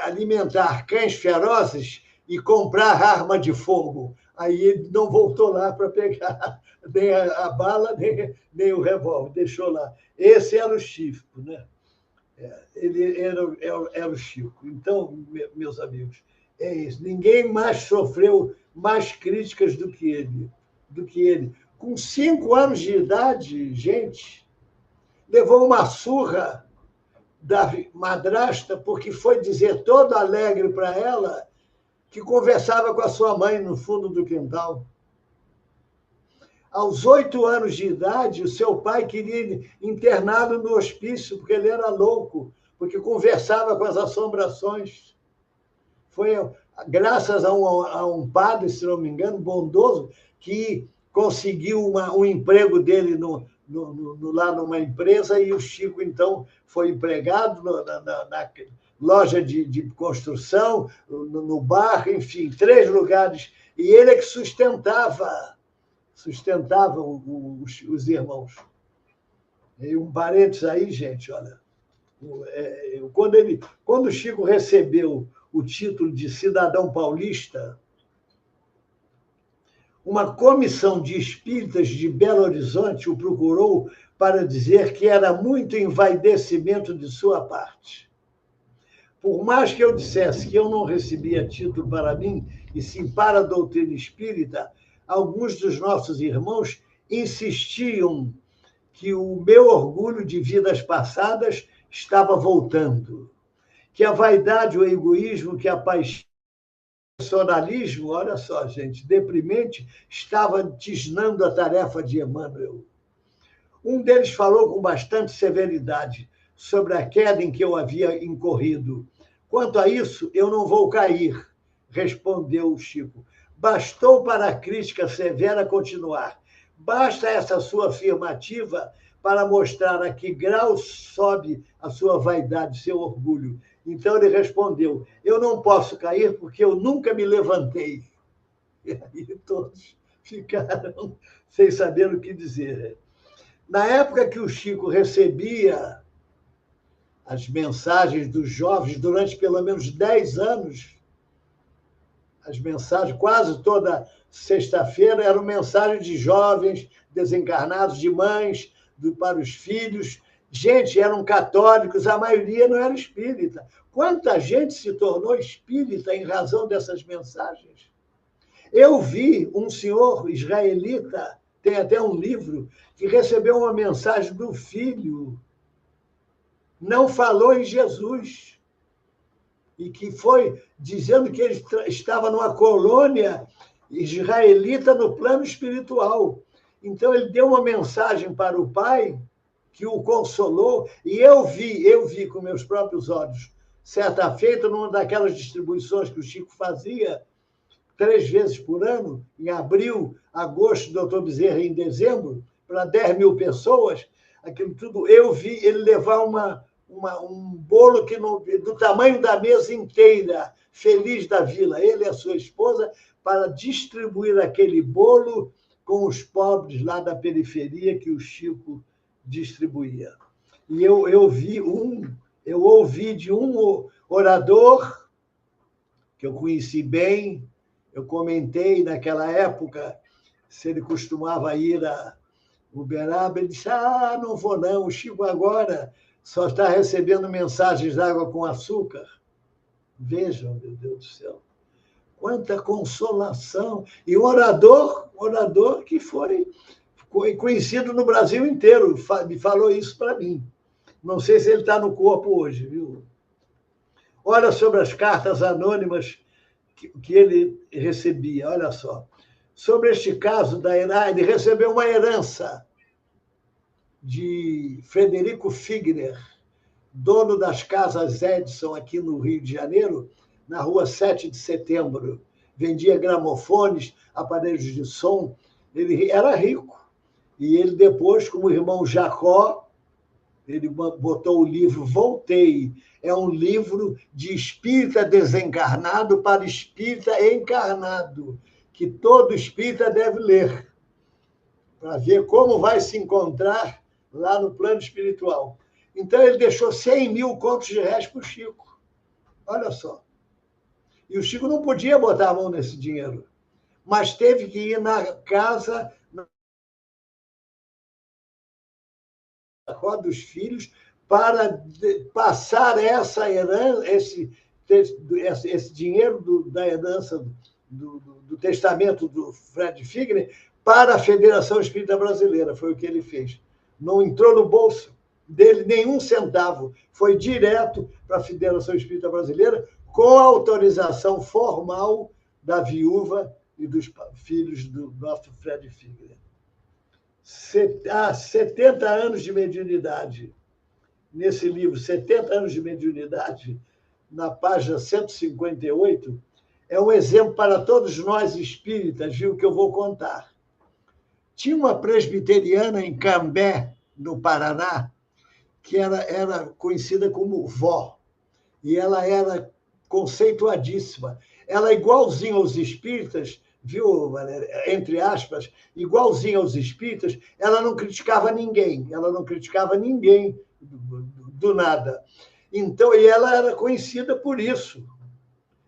alimentar cães ferozes e comprar arma de fogo. Aí ele não voltou lá para pegar nem a bala, nem o revólver, deixou lá. Esse era o Chico, né? Ele era o Chico. Então, meus amigos, é isso. Ninguém mais sofreu mais críticas do que ele. Com 5 anos de idade, gente, levou uma surra da madrasta porque foi dizer todo alegre para ela que conversava com a sua mãe no fundo do quintal. Aos 8 anos de idade, o seu pai queria interná-lo no hospício, porque ele era louco, porque conversava com as assombrações. Foi graças a um padre, se não me engano, bondoso, que conseguiu um emprego dele lá numa empresa, e o Chico, então, foi empregado na loja de construção, no bar, enfim, 3 lugares. E ele é que sustentava os irmãos. E um parênteses aí, gente, olha. Quando o Chico recebeu o título de cidadão paulista, uma comissão de espíritas de Belo Horizonte o procurou para dizer que era muito envaidecimento de sua parte. Por mais que eu dissesse que eu não recebia título para mim, e sim para a doutrina espírita, alguns dos nossos irmãos insistiam que o meu orgulho de vidas passadas estava voltando, que a vaidade, o egoísmo, que a paixão, o personalismo, olha só, gente, deprimente, estava tisnando a tarefa de Emmanuel. Um deles falou com bastante severidade sobre a queda em que eu havia incorrido. Quanto a isso, eu não vou cair, respondeu o Chico. Bastou para a crítica severa continuar. Basta essa sua afirmativa para mostrar a que grau sobe a sua vaidade, seu orgulho. Então ele respondeu, eu não posso cair porque eu nunca me levantei. E aí todos ficaram sem saber o que dizer. Na época que o Chico recebia as mensagens dos jovens, durante pelo menos 10 anos, as mensagens, quase toda sexta-feira, eram mensagens de jovens desencarnados, de mães, para os filhos. Gente, eram católicos, a maioria não era espírita. Quanta gente se tornou espírita em razão dessas mensagens? Eu vi um senhor israelita, tem até um livro, que recebeu uma mensagem do filho, não falou em Jesus, e que foi dizendo que ele estava numa colônia israelita no plano espiritual. Então, ele deu uma mensagem para o pai, que o consolou, e eu vi com meus próprios olhos, certa feita, numa daquelas distribuições que o Chico fazia 3 vezes por ano, em abril, agosto, doutor Bezerra, em dezembro, para 10 mil pessoas, aquilo tudo, eu vi ele levar um bolo do tamanho da mesa inteira, feliz da vila, ele e a sua esposa, para distribuir aquele bolo com os pobres lá da periferia que o Chico distribuía. E eu ouvi de um orador que eu conheci bem, eu comentei naquela época se ele costumava ir a Uberaba, ele disse, não vou não, o Chico agora só está recebendo mensagens de água com açúcar. Vejam, meu Deus do céu, quanta consolação. E um orador que foi conhecido no Brasil inteiro, me falou isso para mim. Não sei se ele está no corpo hoje, viu? Olha sobre as cartas anônimas que ele recebia, olha só. Sobre este caso da herança, ele recebeu uma herança de Frederico Figner, dono das casas Edson aqui no Rio de Janeiro, na rua 7 de Setembro. Vendia gramofones, aparelhos de som, ele era rico. E ele depois, como o irmão Jacó, ele botou o livro Voltei. É um livro de espírita desencarnado para espírita encarnado, que todo espírita deve ler, para ver como vai se encontrar lá no plano espiritual. Então, ele deixou 100 mil contos de réis para o Chico. Olha só. E o Chico não podia botar a mão nesse dinheiro, mas teve que ir na casa dos filhos para passar essa herança, esse dinheiro da herança do testamento do Fred Figner para a Federação Espírita Brasileira. Foi o que ele fez. Não entrou no bolso dele nenhum centavo. Foi direto para a Federação Espírita Brasileira com a autorização formal da viúva e dos filhos do nosso Fred Figner. 70 anos de mediunidade. Nesse livro, 70 anos de mediunidade, na página 158, é um exemplo para todos nós espíritas, viu, que eu vou contar. Tinha uma presbiteriana em Cambé, no Paraná, que era conhecida como vó, e ela era conceituadíssima. Ela, igualzinha aos espíritas, viu, Valéria? Entre aspas, igualzinha aos espíritas, ela não criticava ninguém do nada. Então, e ela era conhecida por isso.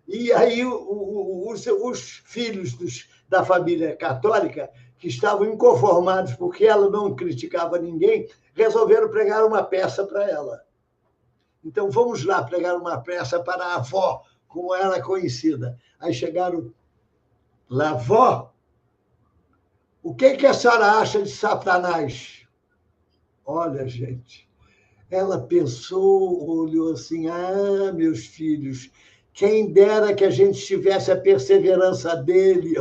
E aí os filhos da família católica, que estavam inconformados porque ela não criticava ninguém, resolveram pregar uma peça para ela. Então, vamos lá pregar uma peça para a avó, como era conhecida. Aí chegaram lá, vó, o que a senhora acha de Satanás? Olha, gente, ela pensou, olhou assim, meus filhos, quem dera que a gente tivesse a perseverança dele.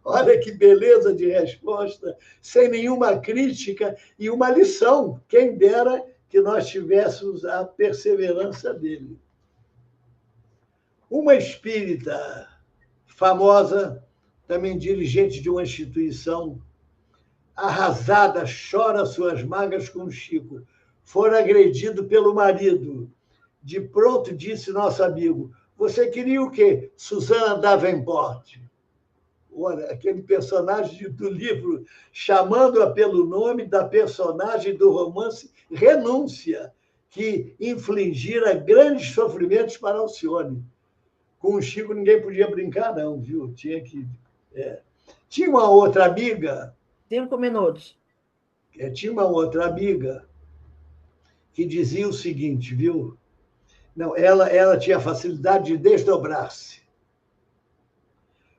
Olha que beleza de resposta, sem nenhuma crítica e uma lição. Quem dera que nós tivéssemos a perseverança dele. Uma espírita famosa, também dirigente de uma instituição, arrasada, chora suas mágoas com o Chico. Fora agredido pelo marido. De pronto, disse nosso amigo, você queria o quê? Susana Davenport. Olha, aquele personagem do livro, chamando-a pelo nome da personagem do romance Renúncia, que infligira grandes sofrimentos para Alcione. Com o Chico ninguém podia brincar, não, viu? Tinha que... Tinha uma outra amiga... 5 minutos. Tinha uma outra amiga que dizia o seguinte, viu? Não, ela tinha facilidade de desdobrar-se.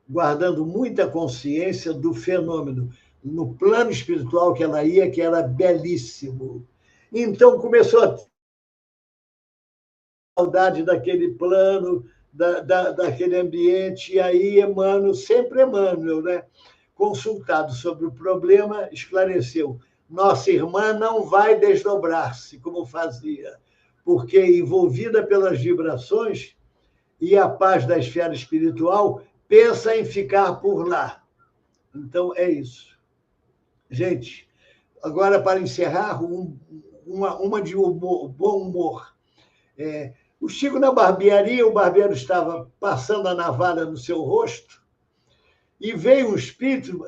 guardando muita consciência do fenômeno no plano espiritual que ela ia, que era belíssimo. Então começou a ter saudade daquele plano, daquele ambiente, e aí Emmanuel, sempre Emmanuel, né? Consultado sobre o problema, esclareceu: nossa irmã não vai desdobrar-se como fazia, porque envolvida pelas vibrações e a paz da esfera espiritual, pensa em ficar por lá. Então, é isso. Gente, agora, para encerrar, uma de humor, bom humor. O Chico, na barbearia, o barbeiro estava passando a navalha no seu rosto e veio um espírito,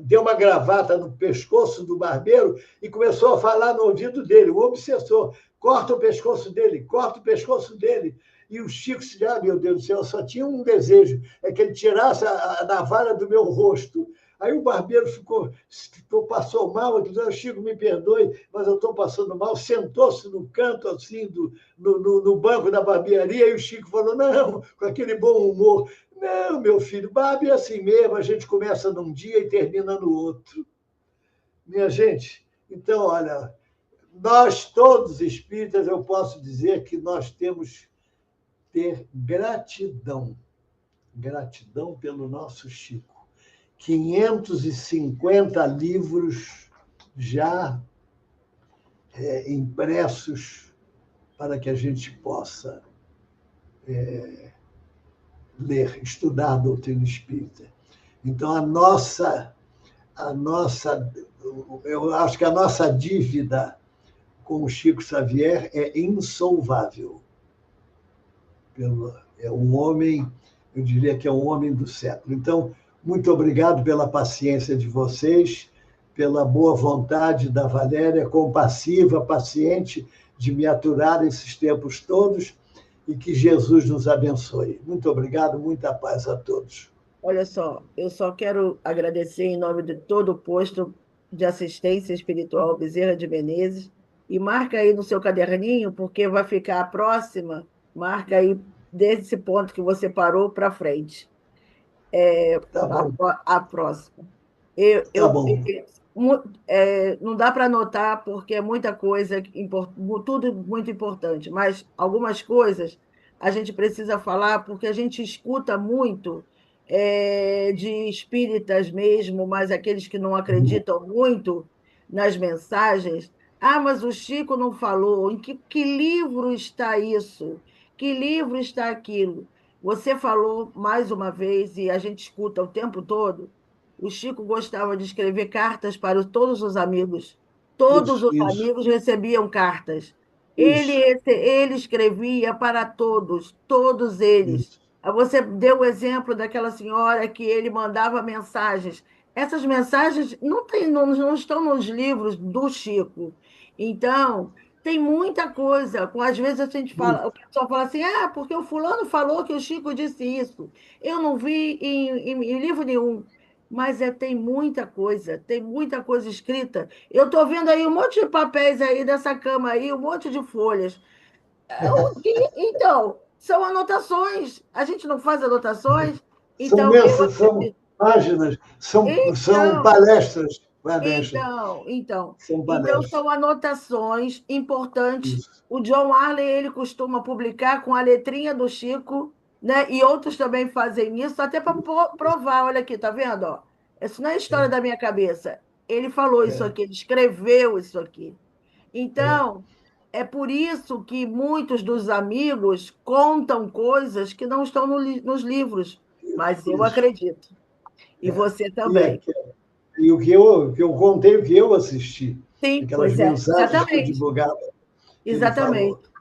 deu uma gravata no pescoço do barbeiro e começou a falar no ouvido dele, o obsessor: corta o pescoço dele, corta o pescoço dele. E o Chico se disse: meu Deus do céu, eu só tinha um desejo, é que ele tirasse a navalha do meu rosto. Aí o barbeiro passou mal, disse: Chico, me perdoe, mas eu estou passando mal. Sentou-se no canto, assim, no banco da barbearia, e o Chico falou: não, com aquele bom humor: não, meu filho, barbe é assim mesmo, a gente começa num dia e termina no outro. Minha gente, então, olha, nós todos espíritas, eu posso dizer que nós temos ter gratidão pelo nosso Chico. 550 livros já impressos para que a gente possa ler, estudar a doutrina espírita. Então, eu acho que a nossa dívida com o Chico Xavier é insolvável. É um homem, eu diria que é um homem do século. Então, muito obrigado pela paciência de vocês, pela boa vontade da Valéria, compassiva, paciente, de me aturar esses tempos todos, e que Jesus nos abençoe. Muito obrigado, muita paz a todos. Olha só, eu só quero agradecer em nome de todo o posto de assistência espiritual Bezerra de Menezes, e marca aí no seu caderninho, porque vai ficar a próxima, marca aí desse ponto que você parou para frente. Tá bom. A próxima. Tá bom. Não dá para anotar, porque é muita coisa, tudo muito importante, mas algumas coisas a gente precisa falar, porque a gente escuta muito de espíritas mesmo, mas aqueles que não acreditam muito nas mensagens. Ah, mas o Chico não falou. Em que livro está isso? Que livro está aquilo? Você falou mais uma vez, e a gente escuta o tempo todo. O Chico gostava de escrever cartas para todos os amigos. Todos os Isso. amigos recebiam cartas. Isso. Ele escrevia para todos, todos eles. Isso. Você deu o exemplo daquela senhora que ele mandava mensagens. Essas mensagens não estão nos livros do Chico. Então, tem muita coisa. Às vezes a gente fala, o pessoal fala assim: porque o fulano falou que o Chico disse isso. Eu não vi em livro nenhum. Mas tem muita coisa escrita. Eu estou vendo aí um monte de papéis aí dessa cama aí, um monte de folhas. Então, são anotações. A gente não faz anotações. Então, eu São acredito. páginas, são Então, palestras. Então, São palestras. são anotações importantes. Isso. O John Arley, ele costuma publicar com a letrinha do Chico, né? E outros também fazem isso, até para provar. Olha aqui, tá vendo? Ó, isso não é história da minha cabeça. Ele falou isso aqui, ele escreveu isso aqui. Então, é por isso que muitos dos amigos contam coisas que não estão nos livros, mas eu Isso. acredito. E você também. E o que eu contei, o que eu assisti, Sim, aquelas pois é, mensagens que eu exatamente. divulgava, que ele Exatamente. falou.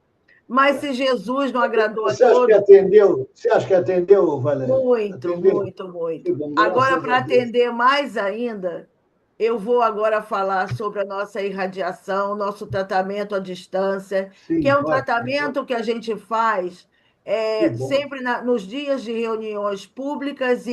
Mas se Jesus não agradou a Você acha que todos, atendeu? Você acha que atendeu, Valéria? muito, Atendeu? muito, Que muito. bom, Agora, graças a para Deus. atender mais ainda, eu vou agora falar sobre a nossa irradiação, nosso tratamento à distância, que é Sim, um ótimo. tratamento que a gente faz Que bom. sempre nos dias de reuniões públicas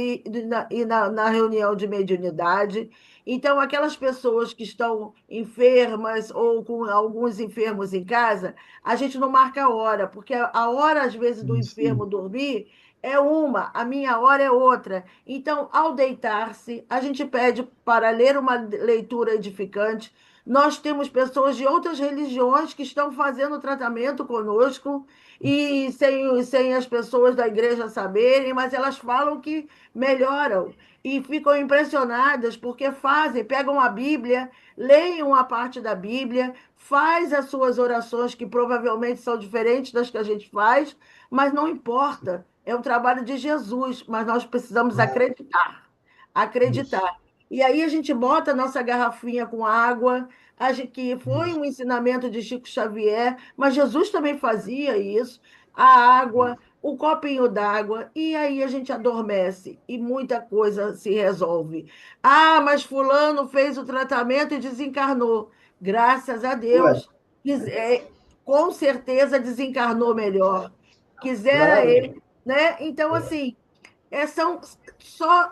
na reunião de mediunidade. Então, aquelas pessoas que estão enfermas ou com alguns enfermos em casa, a gente não marca a hora, porque a hora, às vezes, do enfermo Sim, dormir é uma, a minha hora é outra. Então, ao deitar-se, a gente pede para ler uma leitura edificante. Nós temos pessoas de outras religiões que estão fazendo tratamento conosco e sem as pessoas da igreja saberem, mas elas falam que melhoram e ficam impressionadas porque fazem, pegam a Bíblia, leem uma parte da Bíblia, faz as suas orações que provavelmente são diferentes das que a gente faz, mas não importa. É um trabalho de Jesus, mas nós precisamos Claro, acreditar. isso, Acreditar. E aí a gente bota a nossa garrafinha com água, que foi isso, um ensinamento de Chico Xavier, mas Jesus também fazia isso, a água, o copinho d'água, e aí a gente adormece e muita coisa se resolve. Ah, mas fulano fez o tratamento e desencarnou. Graças a ué, Deus. Com certeza desencarnou melhor. Quisera claro, ele, né? Então, assim, são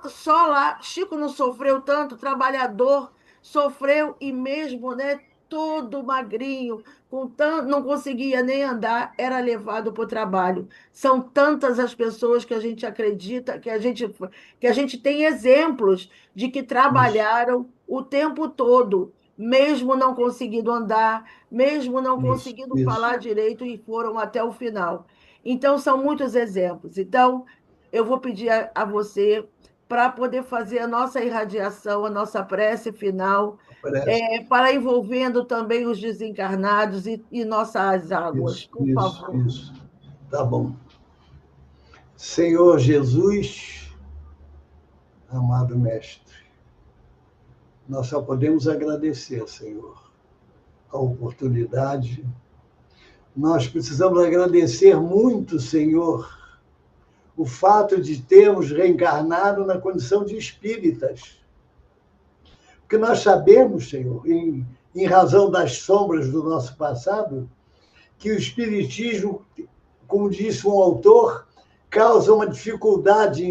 só lá. Chico não sofreu tanto, trabalhador sofreu e mesmo, né? Todo magrinho, não conseguia nem andar, era levado para o trabalho. São tantas as pessoas que a gente acredita, que a gente tem exemplos de que isso, trabalharam o tempo todo, mesmo não conseguindo andar, mesmo não isso, conseguindo isso. falar direito e foram até o final. Então, são muitos exemplos. Então, eu vou pedir a você para poder fazer a nossa irradiação, a nossa prece final, Parece, para envolvendo também os desencarnados e nossas águas, isso, por isso, favor. isso. Tá bom. Senhor Jesus, amado Mestre, nós só podemos agradecer, Senhor, a oportunidade. Nós precisamos agradecer muito, Senhor, o fato de termos reencarnado na condição de espíritas. Porque nós sabemos, Senhor, em razão das sombras do nosso passado, que o espiritismo, como disse um autor, causa uma dificuldade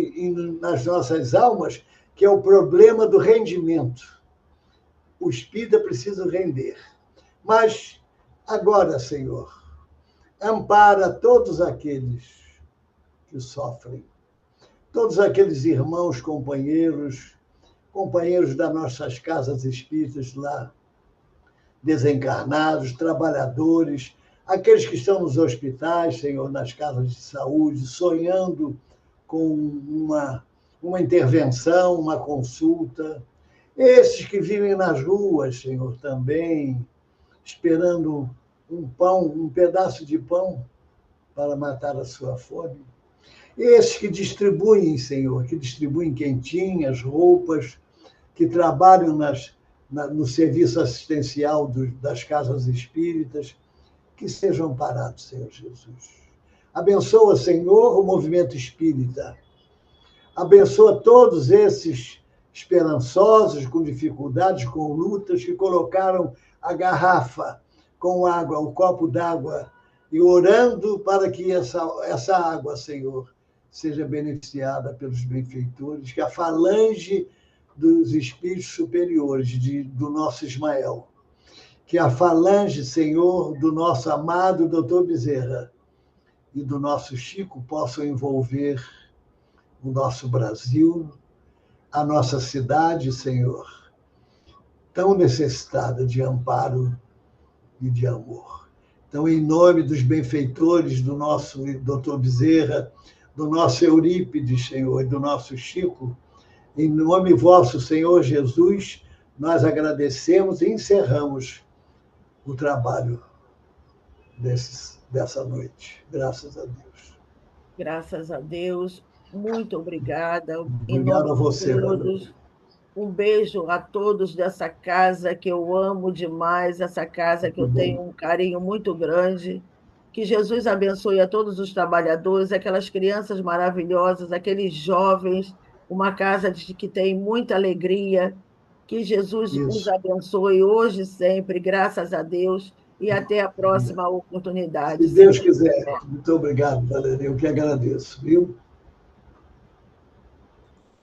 nas nossas almas, que é o problema do rendimento. O espírita precisa render. Mas agora, Senhor, ampara todos aqueles que sofrem, todos aqueles irmãos, companheiros das nossas casas espíritas lá, desencarnados, trabalhadores, aqueles que estão nos hospitais, Senhor, nas casas de saúde, sonhando com uma intervenção, uma consulta. Esses que vivem nas ruas, Senhor, também, esperando um pão, um pedaço de pão para matar a sua fome. Esses que distribuem, Senhor, que distribuem quentinhas, roupas, que trabalham no serviço assistencial das casas espíritas, que sejam parados, Senhor Jesus. Abençoa, Senhor, o movimento espírita. Abençoa todos esses esperançosos, com dificuldades, com lutas, que colocaram a garrafa com água, o copo d'água, e orando para que essa água, Senhor, seja beneficiada pelos benfeitores, que a falange dos espíritos superiores do nosso Ismael, que a falange, Senhor, do nosso amado Dr. Bezerra e do nosso Chico possam envolver o nosso Brasil, a nossa cidade, Senhor, tão necessitada de amparo e de amor. Então, em nome dos benfeitores do nosso Dr. Bezerra, do nosso Eurípides, Senhor, e do nosso Chico, em nome vosso, Senhor Jesus, nós agradecemos e encerramos o trabalho dessa noite. Graças a Deus. Graças a Deus. Muito obrigada. Em Obrigado nome a de você, Valéria. todos. Um beijo a todos dessa casa que eu amo demais, essa casa que Muito eu bom. tenho um carinho muito grande. Que Jesus abençoe a todos os trabalhadores, aquelas crianças maravilhosas, aqueles jovens, uma casa que tem muita alegria. Que Jesus os Isso. abençoe hoje e sempre, graças a Deus, e até a Obrigado. próxima Se oportunidade, se Deus Deus quiser. quiser. Muito obrigado, Valéria. Eu que agradeço, viu?